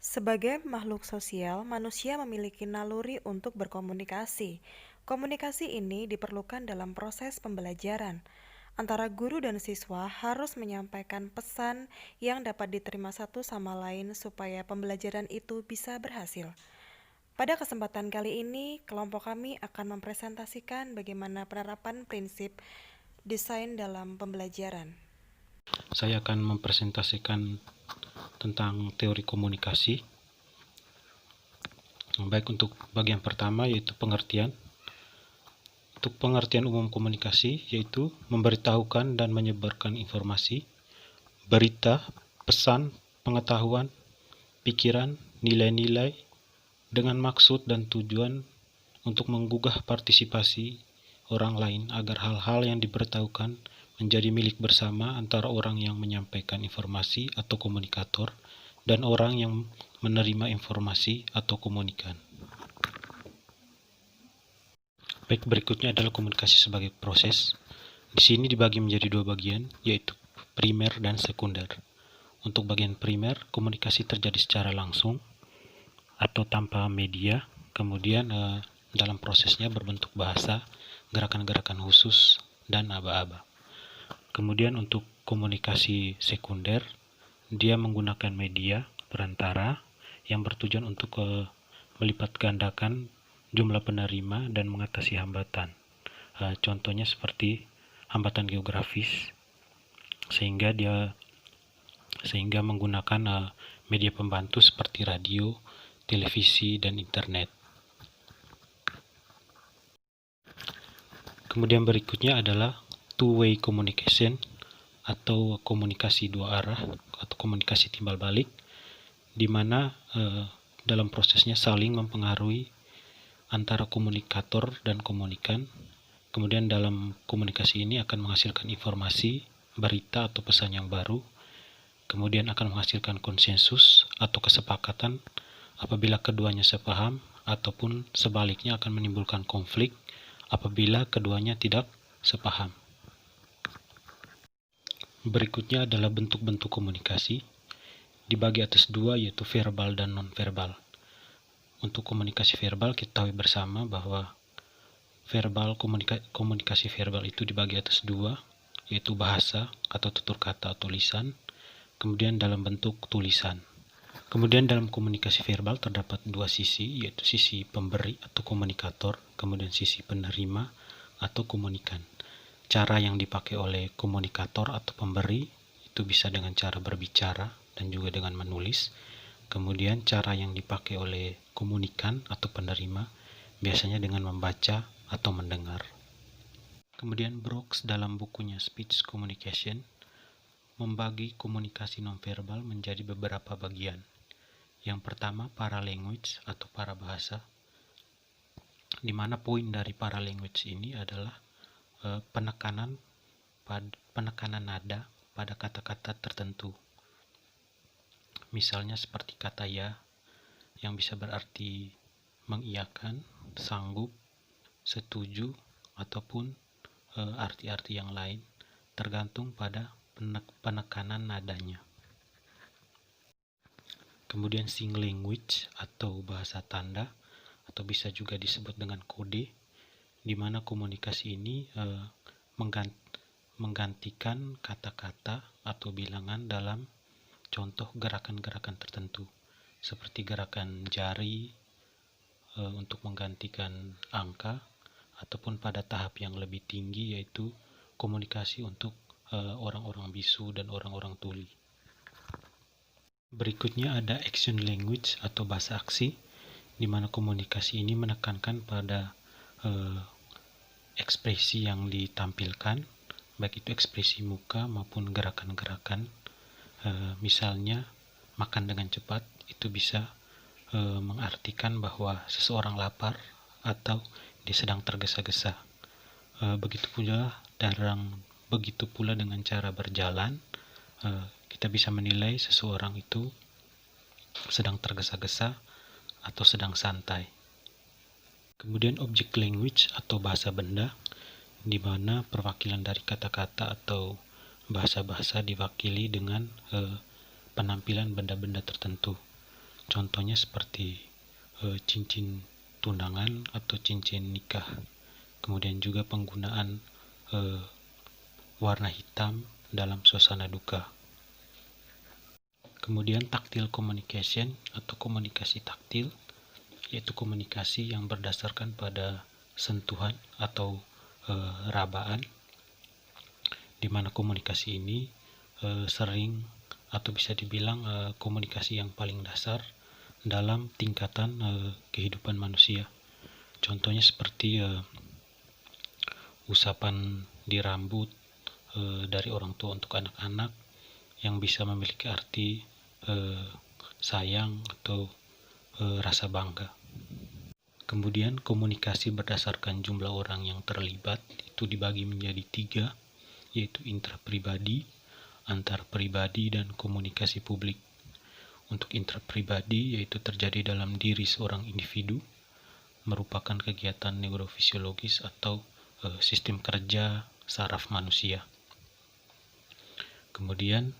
Sebagai makhluk sosial, manusia memiliki naluri untuk berkomunikasi. Komunikasi ini diperlukan dalam proses pembelajaran. Antara guru dan siswa harus menyampaikan pesan yang dapat diterima satu sama lain supaya pembelajaran itu bisa berhasil. Pada kesempatan kali ini, kelompok kami akan mempresentasikan bagaimana penerapan prinsip desain dalam pembelajaran. Saya akan mempresentasikan tentang teori komunikasi. Baik, untuk bagian pertama yaitu pengertian. Untuk pengertian umum komunikasi yaitu memberitahukan dan menyebarkan informasi, berita, pesan, pengetahuan, pikiran, nilai-nilai dengan maksud dan tujuan untuk menggugah partisipasi orang lain agar hal-hal yang diberitahukan menjadi milik bersama antara orang yang menyampaikan informasi atau komunikator dan orang yang menerima informasi atau komunikan. Baik, berikutnya adalah komunikasi sebagai proses. Di sini dibagi menjadi dua bagian, yaitu primer dan sekunder. Untuk bagian primer, komunikasi terjadi secara langsung atau tanpa media, kemudian dalam prosesnya berbentuk bahasa, gerakan-gerakan khusus, dan aba-aba. Kemudian untuk komunikasi sekunder, dia menggunakan media perantara yang bertujuan untuk melipat gandakan jumlah penerima dan mengatasi hambatan. Contohnya seperti hambatan geografis, sehingga menggunakan media pembantu seperti radio, televisi, dan internet. Kemudian berikutnya adalah two-way communication atau komunikasi dua arah atau komunikasi timbal balik, di mana dalam prosesnya saling mempengaruhi antara komunikator dan komunikan. Kemudian dalam komunikasi ini akan menghasilkan informasi, berita atau pesan yang baru. Kemudian akan menghasilkan konsensus atau kesepakatan apabila keduanya sepaham, ataupun sebaliknya akan menimbulkan konflik apabila keduanya tidak sepaham. Berikutnya adalah bentuk-bentuk komunikasi. Dibagi atas dua, yaitu verbal dan non-verbal. Untuk komunikasi verbal, kita tahu bersama bahwa komunikasi verbal itu dibagi atas dua, yaitu bahasa atau tutur kata atau lisan, kemudian dalam bentuk tulisan. Kemudian dalam komunikasi verbal terdapat dua sisi, yaitu sisi pemberi atau komunikator, kemudian sisi penerima atau komunikan. Cara yang dipakai oleh komunikator atau pemberi itu bisa dengan cara berbicara dan juga dengan menulis. Kemudian cara yang dipakai oleh komunikan atau penerima biasanya dengan membaca atau mendengar. Kemudian Brooks dalam bukunya Speech Communication membagi komunikasi nonverbal menjadi beberapa bagian. Yang pertama, paralanguage atau parabahasa, di mana poin dari paralanguage ini adalah penekanan nada pada kata-kata tertentu. Misalnya seperti kata ya yang bisa berarti mengiyakan, sanggup, setuju, ataupun arti-arti yang lain, tergantung pada penekanan nadanya. Kemudian sign language atau bahasa tanda, atau bisa juga disebut dengan kode, di mana komunikasi ini menggantikan kata-kata atau bilangan dalam contoh gerakan-gerakan tertentu, seperti gerakan jari untuk menggantikan angka, ataupun pada tahap yang lebih tinggi yaitu komunikasi untuk orang-orang bisu dan orang-orang tuli. Berikutnya ada action language atau bahasa aksi, di mana komunikasi ini menekankan pada ekspresi yang ditampilkan, baik itu ekspresi muka maupun gerakan-gerakan. Misalnya makan dengan cepat itu bisa mengartikan bahwa seseorang lapar atau dia sedang tergesa-gesa. Begitu pula dengan cara berjalan, kita bisa menilai seseorang itu sedang tergesa-gesa atau sedang santai. Kemudian object language atau bahasa benda, di mana perwakilan dari kata-kata atau bahasa-bahasa diwakili dengan penampilan benda-benda tertentu. Contohnya seperti cincin tunangan atau cincin nikah. Kemudian juga penggunaan warna hitam dalam suasana duka. Kemudian tactile communication atau komunikasi taktil, yaitu komunikasi yang berdasarkan pada sentuhan atau rabaan, di mana komunikasi ini sering atau bisa dibilang komunikasi yang paling dasar dalam tingkatan kehidupan manusia. Contohnya seperti usapan di rambut dari orang tua untuk anak-anak yang bisa memiliki arti sayang atau rasa bangga. Kemudian komunikasi berdasarkan jumlah orang yang terlibat itu dibagi menjadi 3, yaitu intrapribadi, antarpribadi, dan komunikasi publik. Untuk intrapribadi yaitu terjadi dalam diri seorang individu, merupakan kegiatan neurofisiologis atau sistem kerja saraf manusia. Kemudian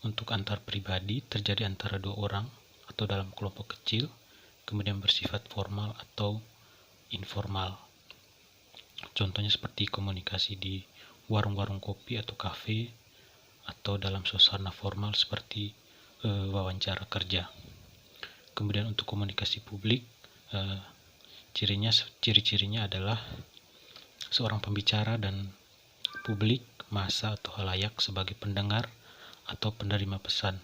untuk antar pribadi terjadi antara 2 orang atau dalam kelompok kecil, kemudian bersifat formal atau informal. Contohnya seperti komunikasi di warung-warung kopi atau kafe, atau dalam suasana formal seperti wawancara kerja. Kemudian untuk komunikasi publik, ciri-cirinya adalah seorang pembicara dan publik, massa atau halayak sebagai pendengar atau penerima pesan.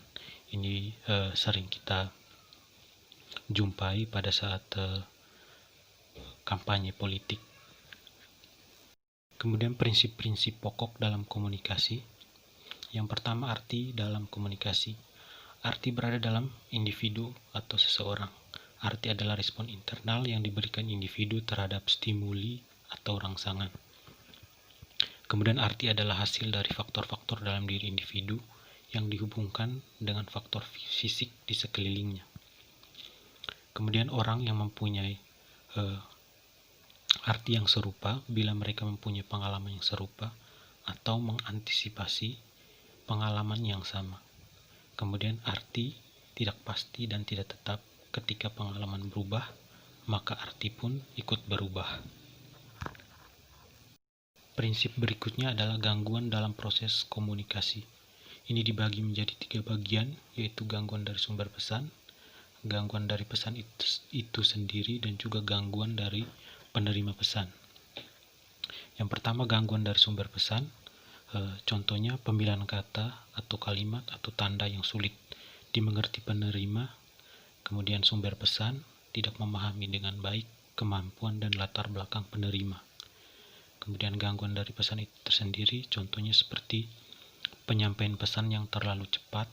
Ini sering kita jumpai pada saat kampanye politik. Kemudian prinsip-prinsip pokok dalam komunikasi. Yang pertama, arti dalam komunikasi. Arti berada dalam individu atau seseorang. Arti adalah respon internal yang diberikan individu terhadap stimuli atau rangsangan. Kemudian arti adalah hasil dari faktor-faktor dalam diri individu yang dihubungkan dengan faktor fisik di sekelilingnya. Kemudian orang yang mempunyai arti yang serupa bila mereka mempunyai pengalaman yang serupa atau mengantisipasi pengalaman yang sama. Kemudian arti tidak pasti dan tidak tetap. Ketika pengalaman berubah, maka arti pun ikut berubah. Prinsip berikutnya adalah gangguan dalam proses komunikasi. Ini dibagi menjadi 3 bagian, yaitu gangguan dari sumber pesan, gangguan dari pesan itu sendiri, dan juga gangguan dari penerima pesan. Yang pertama, gangguan dari sumber pesan. Contohnya pemilihan kata atau kalimat atau tanda yang sulit dimengerti penerima. Kemudian sumber pesan tidak memahami dengan baik kemampuan dan latar belakang penerima. Kemudian gangguan dari pesan itu tersendiri, contohnya seperti penyampaian pesan yang terlalu cepat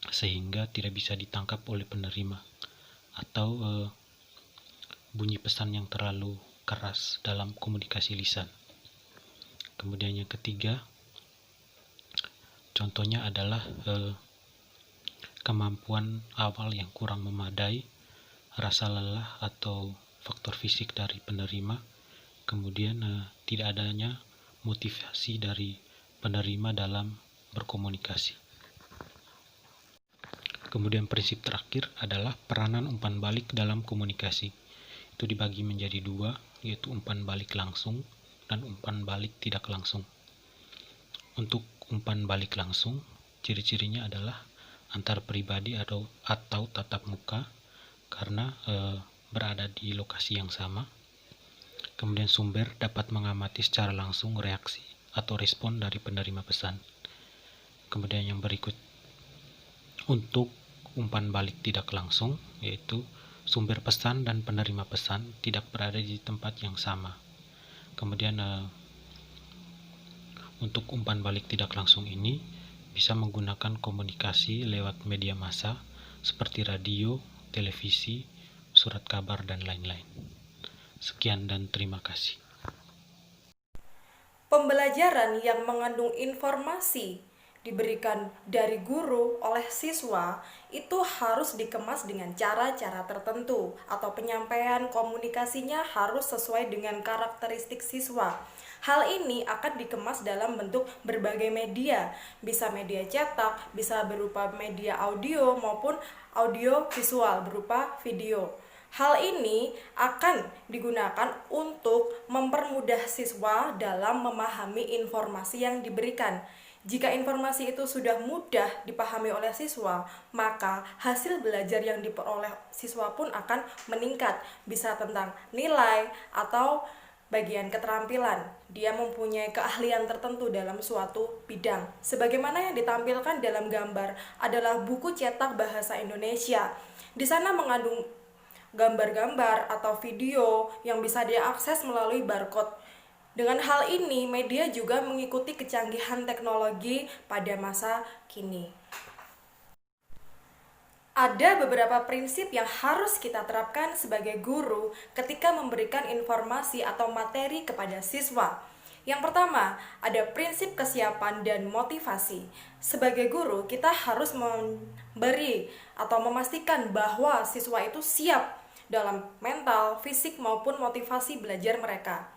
sehingga tidak bisa ditangkap oleh penerima, atau bunyi pesan yang terlalu keras dalam komunikasi lisan. Kemudian yang ketiga, contohnya adalah kemampuan awal yang kurang memadai, rasa lelah atau faktor fisik dari penerima, kemudian tidak adanya motivasi dari penerima dalam berkomunikasi. Kemudian prinsip terakhir adalah peranan umpan balik dalam komunikasi. Itu dibagi menjadi 2, yaitu umpan balik langsung dan umpan balik tidak langsung. Untuk umpan balik langsung, ciri-cirinya adalah antar pribadi atau tatap muka karena berada di lokasi yang sama. Kemudian sumber dapat mengamati secara langsung reaksi atau respon dari penerima pesan. Kemudian yang berikut, untuk umpan balik tidak langsung, yaitu sumber pesan dan penerima pesan tidak berada di tempat yang sama. Kemudian untuk umpan balik tidak langsung ini bisa menggunakan komunikasi lewat media massa seperti radio, televisi, surat kabar, dan lain-lain. Sekian dan terima kasih. Pembelajaran yang mengandung informasi diberikan dari guru oleh siswa itu harus dikemas dengan cara-cara tertentu atau penyampaian komunikasinya harus sesuai dengan karakteristik siswa. Hal ini akan dikemas dalam bentuk berbagai media, bisa media cetak, bisa berupa media audio maupun audio visual berupa video. Hal ini akan digunakan untuk mempermudah siswa dalam memahami informasi yang diberikan. Jika informasi itu sudah mudah dipahami oleh siswa, maka hasil belajar yang diperoleh siswa pun akan meningkat, bisa tentang nilai atau bagian keterampilan. Dia mempunyai keahlian tertentu dalam suatu bidang. Sebagaimana yang ditampilkan dalam gambar adalah buku cetak bahasa Indonesia. Di sana mengandung gambar-gambar atau video yang bisa diakses melalui barcode. Dengan hal ini, media juga mengikuti kecanggihan teknologi pada masa kini. Ada beberapa prinsip yang harus kita terapkan sebagai guru ketika memberikan informasi atau materi kepada siswa. Yang pertama, ada prinsip kesiapan dan motivasi. Sebagai guru, kita harus memberi atau memastikan bahwa siswa itu siap dalam mental, fisik, maupun motivasi belajar mereka.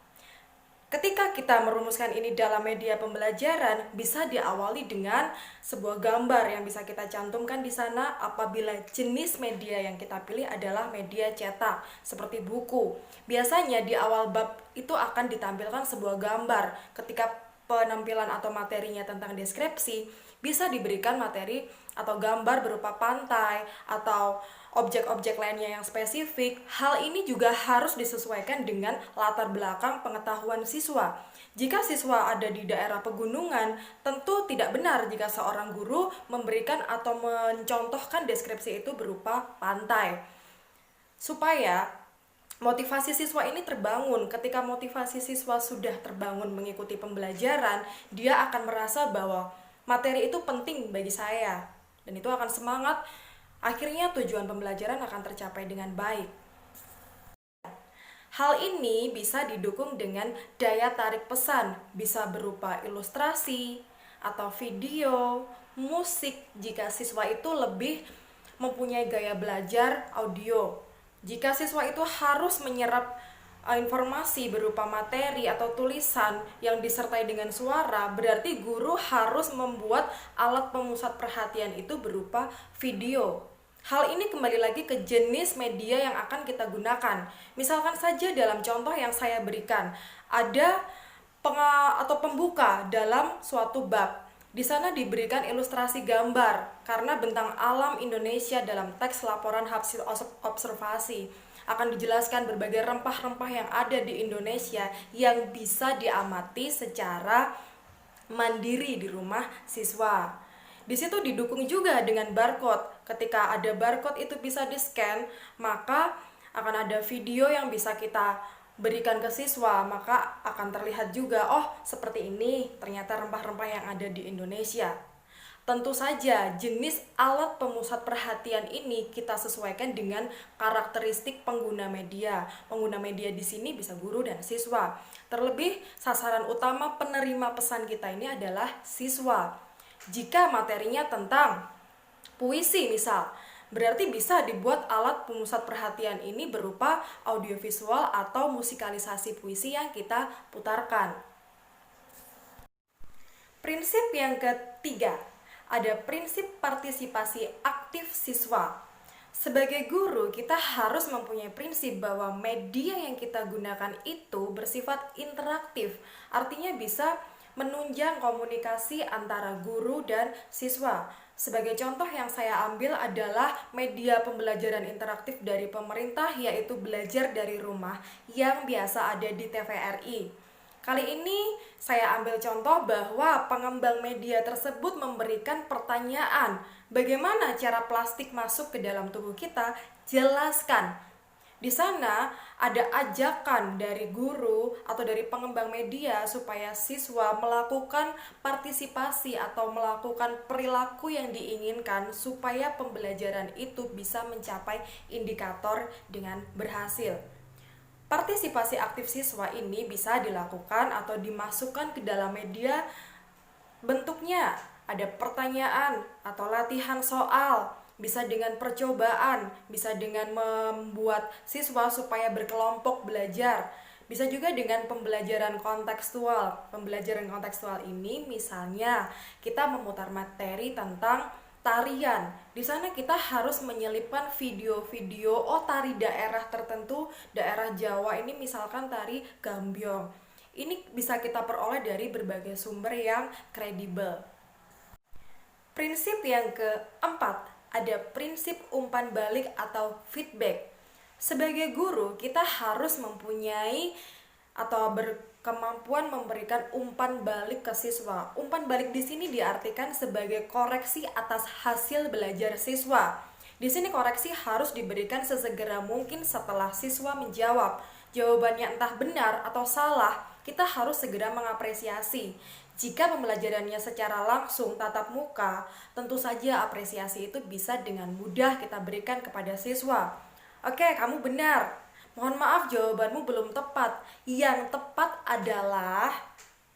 Ketika kita merumuskan ini dalam media pembelajaran, bisa diawali dengan sebuah gambar yang bisa kita cantumkan di sana apabila jenis media yang kita pilih adalah media cetak, seperti buku. Biasanya di awal bab itu akan ditampilkan sebuah gambar. Ketika penampilan atau materinya tentang deskripsi, bisa diberikan materi atau gambar berupa pantai atau objek-objek lainnya yang spesifik. Hal ini juga harus disesuaikan dengan latar belakang pengetahuan siswa. Jika siswa ada di daerah pegunungan, tentu tidak benar jika seorang guru memberikan atau mencontohkan deskripsi itu berupa pantai. Supaya motivasi siswa ini terbangun. Ketika motivasi siswa sudah terbangun mengikuti pembelajaran, dia akan merasa bahwa materi itu penting bagi saya, dan itu akan semangat. Akhirnya tujuan pembelajaran akan tercapai dengan baik. Hal ini bisa didukung dengan daya tarik pesan, bisa berupa ilustrasi atau video, musik jika siswa itu lebih mempunyai gaya belajar audio. Jika siswa itu harus menyerap informasi berupa materi atau tulisan yang disertai dengan suara, berarti guru harus membuat alat pemusat perhatian itu berupa video. Hal ini kembali lagi ke jenis media yang akan kita gunakan. Misalkan saja dalam contoh yang saya berikan, ada pembuka dalam suatu bab. Di sana diberikan ilustrasi gambar karena bentang alam Indonesia dalam teks laporan hasil observasi. Akan dijelaskan berbagai rempah-rempah yang ada di Indonesia yang bisa diamati secara mandiri di rumah siswa. Di situ didukung juga dengan barcode. Ketika ada barcode itu bisa di-scan, maka akan ada video yang bisa kita berikan ke siswa, maka akan terlihat juga, oh seperti ini ternyata rempah-rempah yang ada di Indonesia. Tentu saja jenis alat pemusat perhatian ini kita sesuaikan dengan karakteristik pengguna media. Pengguna media di sini bisa guru dan siswa. Terlebih sasaran utama penerima pesan kita ini adalah siswa. Jika materinya tentang puisi misal, berarti bisa dibuat alat pemusat perhatian ini berupa audiovisual atau musikalisasi puisi yang kita putarkan. Prinsip yang ketiga, ada prinsip partisipasi aktif siswa. Sebagai guru, kita harus mempunyai prinsip bahwa media yang kita gunakan itu bersifat interaktif, artinya bisa menunjang komunikasi antara guru dan siswa. Sebagai contoh yang saya ambil adalah media pembelajaran interaktif dari pemerintah, yaitu Belajar dari Rumah yang biasa ada di TVRI. Kali ini saya ambil contoh bahwa pengembang media tersebut memberikan pertanyaan, bagaimana cara plastik masuk ke dalam tubuh kita? Jelaskan. Di sana ada ajakan dari guru atau dari pengembang media supaya siswa melakukan partisipasi atau melakukan perilaku yang diinginkan supaya pembelajaran itu bisa mencapai indikator dengan berhasil. Partisipasi aktif siswa ini bisa dilakukan atau dimasukkan ke dalam media. Bentuknya ada pertanyaan atau latihan soal, bisa dengan percobaan, bisa dengan membuat siswa supaya berkelompok belajar. Bisa juga dengan pembelajaran kontekstual. Pembelajaran kontekstual ini misalnya kita memutar materi tentang tarian. Di sana kita harus menyelipkan video-video tari daerah tertentu, daerah Jawa ini misalkan tari Gambyong. Ini bisa kita peroleh dari berbagai sumber yang kredibel. Prinsip yang keempat, ada prinsip umpan balik atau feedback. Sebagai guru, kita harus mempunyai atau berkemampuan memberikan umpan balik ke siswa. Umpan balik di sini diartikan sebagai koreksi atas hasil belajar siswa. Di sini koreksi harus diberikan sesegera mungkin setelah siswa menjawab. Jawabannya entah benar atau salah, kita harus segera mengapresiasi. Jika pembelajarannya secara langsung tatap muka, tentu saja apresiasi itu bisa dengan mudah kita berikan kepada siswa. Oke, kamu benar. Mohon maaf jawabanmu belum tepat. Yang tepat adalah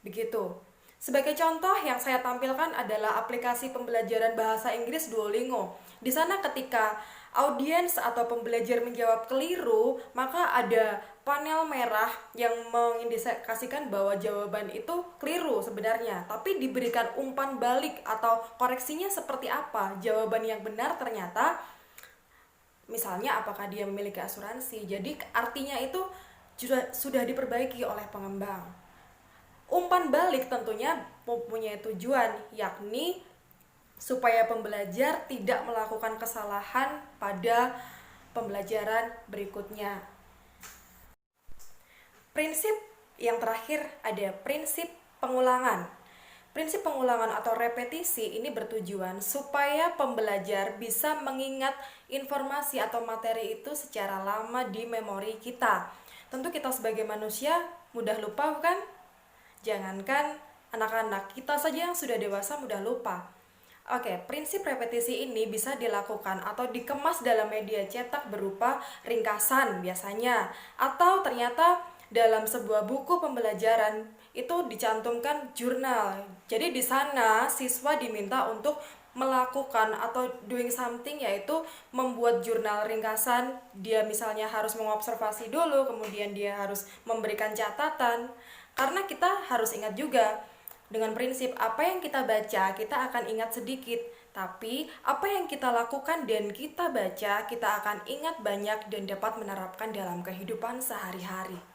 begitu. Sebagai contoh yang saya tampilkan adalah aplikasi pembelajaran bahasa Inggris Duolingo. Di sana ketika audiens atau pembelajar menjawab keliru, maka ada panel merah yang mengindikasikan bahwa jawaban itu keliru sebenarnya, tapi diberikan umpan balik atau koreksinya seperti apa. Jawaban yang benar ternyata misalnya apakah dia memiliki asuransi. Jadi artinya itu sudah diperbaiki oleh pengembang. Umpan balik tentunya mempunyai tujuan, yakni supaya pembelajar tidak melakukan kesalahan pada pembelajaran berikutnya. Prinsip yang terakhir ada prinsip pengulangan. Prinsip pengulangan atau repetisi ini bertujuan supaya pembelajar bisa mengingat informasi atau materi itu secara lama di memori kita. Tentu kita sebagai manusia mudah lupa, bukan? Jangankan anak-anak, kita saja yang sudah dewasa mudah lupa. Oke, prinsip repetisi ini bisa dilakukan atau dikemas dalam media cetak berupa ringkasan biasanya, atau ternyata dalam sebuah buku pembelajaran itu dicantumkan jurnal. Jadi di sana siswa diminta untuk melakukan atau doing something, yaitu membuat jurnal ringkasan. Dia misalnya harus mengobservasi dulu, kemudian dia harus memberikan catatan. Karena kita harus ingat juga, dengan prinsip apa yang kita baca, kita akan ingat sedikit. Tapi apa yang kita lakukan dan kita baca, kita akan ingat banyak dan dapat menerapkan dalam kehidupan sehari-hari.